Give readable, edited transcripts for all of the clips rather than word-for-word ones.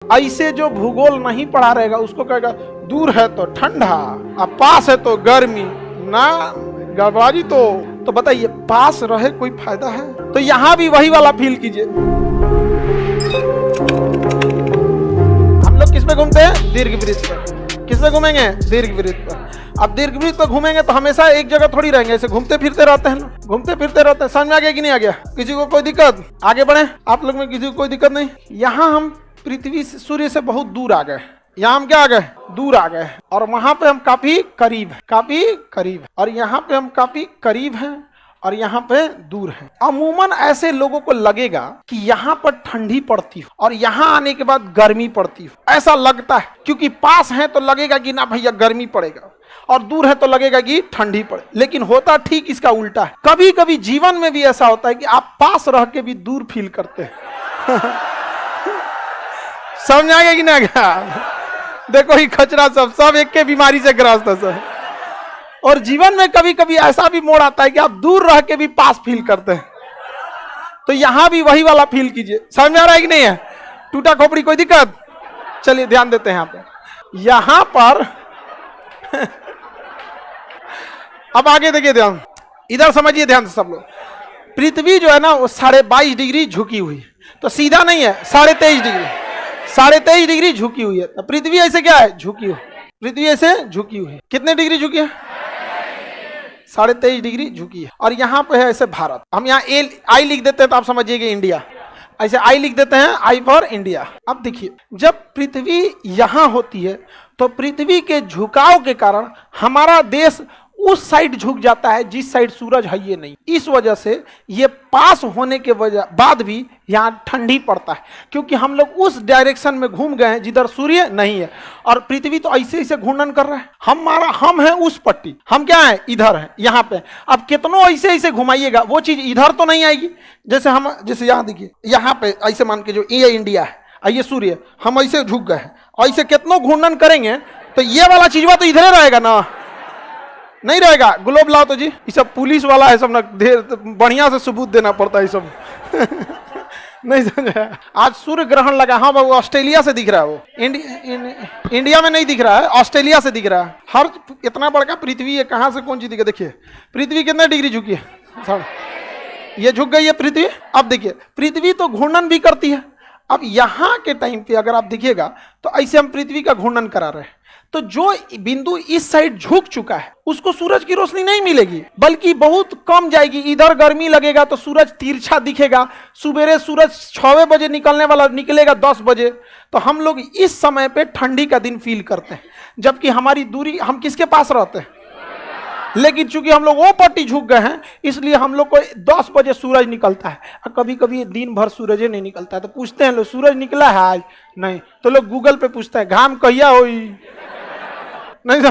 ऐसे जो भूगोल नहीं पढ़ा रहेगा उसको कहेगा दूर है तो ठंडा, अब पास है तो गर्मी, ना गड़बड़ी। तो बताइए पास रहे कोई फायदा है? तो यहां भी वही वाला फील कीजिए। हम लोग किस पे घूमते हैं? दीर्घ वृत्त पर। किस पे घूमेंगे? दीर्घ वृत्त पर। अब दीर्घ वृत्त पर घूमेंगे तो हमेशा एक जगह थोड़ी रहेंगे, ऐसे घूमते फिरते रहते हैं, घूमते फिरते रहते हैं। समझ में आ गया कि नहीं आ गया? किसी को कोई दिक्कत? आगे बढ़े, आप लोग में किसी को कोई दिक्कत नहीं? यहाँ हम पृथ्वी से, सूर्य से बहुत दूर आ गए। यहाँ हम क्या आ गए? दूर आ गए। और वहां पे हम काफी करीब है, काफी करीब है। और यहाँ पे हम काफी करीब हैं और यहाँ पे दूर है। अमूमन ऐसे लोगों को लगेगा कि यहाँ पर ठंडी पड़ती हो और यहाँ आने के बाद गर्मी पड़ती हो, ऐसा लगता है। क्योंकि पास है तो लगेगा कि ना भैया गर्मी पड़ेगा, और दूर है तो लगेगा कि ठंडी पड़े। लेकिन होता ठीक इसका उल्टा है। कभी कभी जीवन में भी ऐसा होता है कि आप पास रह के भी दूर फील करते हैं। समझ आ गया कि ना गया? देखो ही खचरा सब एक के बीमारी से ग्रस्त है सब। और जीवन में कभी कभी ऐसा भी मोड़ आता है कि आप दूर रह के भी पास फील करते हैं। तो यहां भी वही वाला फील कीजिए। समझ में आ रहा है कि नहीं है? टूटा खोपड़ी कोई दिक्कत? चलिए ध्यान देते हैं यहाँ पे। यहां पर अब आगे देखिए, ध्यान इधर समझिए ध्यान से सब लोग। पृथ्वी जो है ना वो 22.5 डिग्री झुकी हुई है, तो सीधा नहीं है, 23.5 डिग्री, 23.5 डिग्री झुकी हुई है। तो पृथ्वी ऐसे क्या है? झुकी हुई। पृथ्वी ऐसे झुकी हुई है। कितने डिग्री झुकी है? 23.5 डिग्री झुकी है। और यहाँ पे है ऐसे भारत। हम यहाँ आई लिख देते हैं तो आप समझिएगा इंडिया। ऐसे आई लिख देते हैं, आई फॉर इंडिया। अब देखिए, जब पृथ्वी यहाँ होती है तो पृथ्वी के झुकाव के कारण हमारा देश उस साइड झुक जाता है जिस साइड सूरज है ये नहीं। इस वजह से ये पास होने के बाद भी यहाँ ठंडी पड़ता है, क्योंकि हम लोग उस डायरेक्शन में घूम गए हैं जिधर सूर्य नहीं है। और पृथ्वी तो ऐसे ऐसे घूर्णन कर रहा है। हम हैं उस पट्टी, हम क्या है? इधर है, यहाँ पे। अब कितनों ऐसे ऐसे घुमाइएगा वो चीज इधर तो नहीं आएगी। जैसे यहाँ देखिए, यहाँ पे ऐसे मान के जो ये इंडिया है, ये सूर्य, हम ऐसे झुक गए हैं, ऐसे कितनों घूर्णन करेंगे तो ये वाला चीजवा तो इधर रहेगा ना, नहीं रहेगा। ग्लोब लाओ तो जी, ये सब पुलिस वाला है सब ना, बढ़िया से सबूत देना पड़ता है ये सब। नहीं समझा? आज सूर्य ग्रहण लगा। हाँ बाबू, ऑस्ट्रेलिया से दिख रहा है वो, इंडिया में नहीं दिख रहा है, ऑस्ट्रेलिया से दिख रहा है। हर इतना बड़का पृथ्वी है, कहाँ से कौन चीज दिखे? देखिए पृथ्वी कितने डिग्री झुकी है, ये झुक गई है पृथ्वी। अब देखिए, पृथ्वी तो घूर्णन भी करती है। अब यहाँ के टाइम पे अगर आप देखिएगा तो ऐसे हम पृथ्वी का घूर्णन करा रहे हैं, तो जो बिंदु इस साइड झुक चुका है उसको सूरज की रोशनी नहीं मिलेगी, बल्कि बहुत कम जाएगी। इधर गर्मी लगेगा तो सूरज तिरछा दिखेगा। सुबेरे सूरज 6 बजे निकलने वाला निकलेगा 10 बजे। तो हम लोग इस समय पे ठंडी का दिन फील करते हैं, जबकि हमारी दूरी, हम किसके पास रहते हैं? लेकिन चूंकि हम लोग वो पट्टी झुक गए हैं, इसलिए हम लोग को 10 बजे सूरज निकलता है। और कभी कभी दिन भर सूरज नहीं निकलता है, तो पूछते हैं लोग सूरज निकला है आज? नहीं। तो लोग गूगल पे पूछते हैं घाम कहिया हुई? नहीं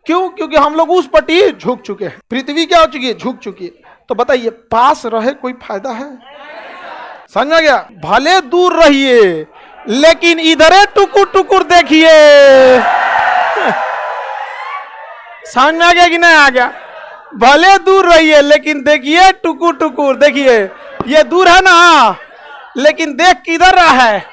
क्यों? क्योंकि हम लोग उस पट्टी झुक चुके हैं। पृथ्वी क्या हो चुकी है? झुक चुकी है। तो बताइए पास रहे कोई फायदा है? समझ आ गया? भले दूर रहिए लेकिन इधरे टुकुर टुकुर देखिए। समझ में आ गया कि नहीं आ गया? भले दूर रहिए लेकिन देखिए टुकुर टुकुर देखिए। ये दूर है ना, लेकिन देख किधर रहा है?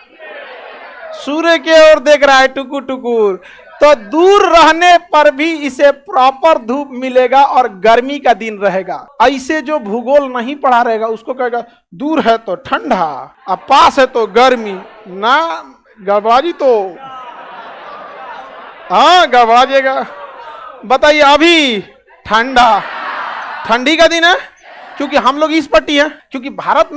सूर्य के ओर देख रहा है टुकुर टुकुर। तो दूर रहने पर भी इसे प्रॉपर धूप मिलेगा और गर्मी का दिन रहेगा। ऐसे जो भूगोल नहीं पढ़ा रहेगा उसको कहेगा दूर है तो ठंडा, अब पास है तो गर्मी, ना गड़बड़ी। तो हाँ गड़बड़ाइएगा। बताइए अभी ठंडी का दिन है क्योंकि हम लोग इस पट्टी है। क्योंकि भारत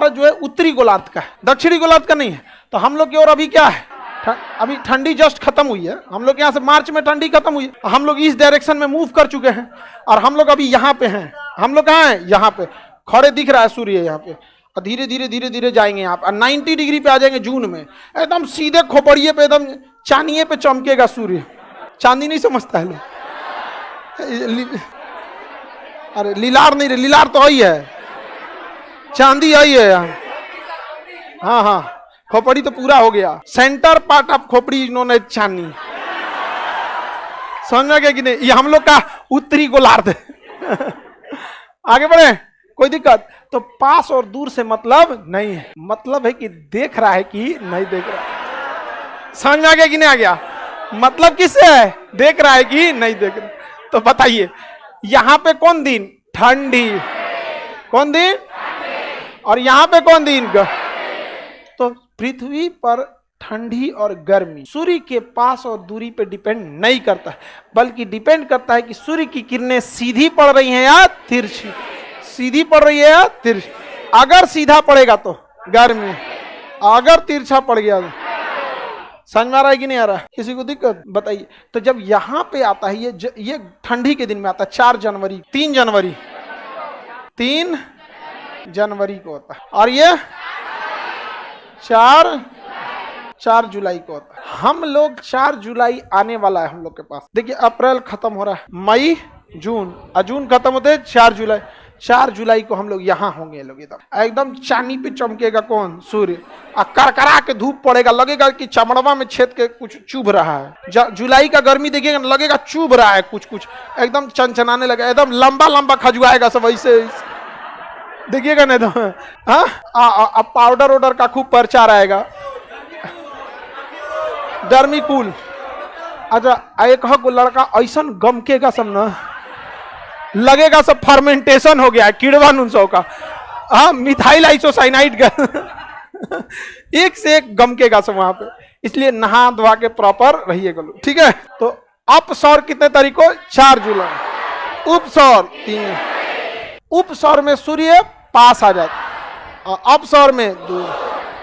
जो है उत्तरी गोलार्ध का है, दक्षिणी गोलार्ध का नहीं है। तो हम लोग की ओर अभी क्या है? अभी ठंडी जस्ट खत्म हुई है। हम लोग यहाँ से मार्च में ठंडी खत्म हुई है। हम लोग इस डायरेक्शन में मूव कर चुके हैं और हम लोग अभी यहाँ पे हैं। हम लोग कहाँ हैं? यहाँ पे खड़े दिख रहा है सूर्य यहाँ पे। और धीरे धीरे धीरे धीरे जाएंगे यहाँ पे 90 डिग्री पे आ जाएंगे जून में। एकदम सीधे खोपड़िए पे, एकदम चांदिए पे चमकेगा सूर्य। चांदी नहीं समझता है लोग? अरे लीलार नहीं, लीलार तो आई है, चांदी आई है यहाँ। हाँ हाँ, खोपड़ी तो पूरा हो गया। सेंटर पार्ट ऑफ खोपड़ी इन्होंने चांदी। समझ में गया कि नहीं? ये हम लोग का उत्तरी गोलार्ध है। आगे बढ़े, कोई दिक्कत? तो पास और दूर से मतलब नहीं है, मतलब है कि देख रहा है कि नहीं देख रहा। समझ में आ गया कि नहीं आ गया? मतलब किससे है? देख रहा है कि नहीं देख रहा? तो बताइए यहां पे कौन दिन? ठंडी। कौन दिन? और यहां पे कौन दिन? तो पृथ्वी पर ठंडी और गर्मी सूर्य के पास और दूरी पे डिपेंड नहीं करता है, बल्कि डिपेंड करता है कि सूर्य की किरणें सीधी पड़ रही हैं या तिरछी। सीधी पड़ रही है या तिरछी? अगर सीधा पड़ेगा तो गर्मी, अगर तिरछा पड़ गया तो समझ में आ रहा है कि नहीं आ रहा है? किसी को दिक्कत? बताइए। तो जब यहां पे आता है ये ठंडी के दिन में आता है 4 जनवरी, 3 जनवरी, 3 जनवरी को होता है, और ये 4 जुलाई को होता है। हम लोग 4 जुलाई आने वाला है हम लोग के पास। देखिए अप्रैल खत्म हो रहा है, मई, जून, जून खत्म होते हैं 4 जुलाई। 4 जुलाई को हम लोग यहाँ होंगे। लोग एकदम चांदी पे चमकेगा कौन? सूर्य। करकरा के धूप पड़ेगा, लगेगा कि चमड़वा में छेद के कुछ चुभ रहा है। जुलाई का गर्मी देखिएगा, लगेगा चुभ रहा है कुछ कुछ, एकदम चनचनाने लगेगा, एकदम लंबा लंबा खजुआएगा सब ऐसे देखिएगा नहीं तो। हाँ, पाउडर वाउडर का खूब प्रचार आएगा। गर्मी कूल। अच्छा एक को लड़का ऐसा गमकेगा सब ना, लगेगा सब फर्मेंटेशन हो गया है कीड़वा नुनसो का। हाँ, मिथाइल आइसोसाइनाइड का एक से एक गमकेगा सब वहां पे। इसलिए नहा धोवा के प्रॉपर रहिएगा लोग, ठीक है? तो अपसौर कितने तारीख को? 4 जुलाई। उपसौर 3। उपसौर में सूर्य पास आ जाता, अपसौर में दूर।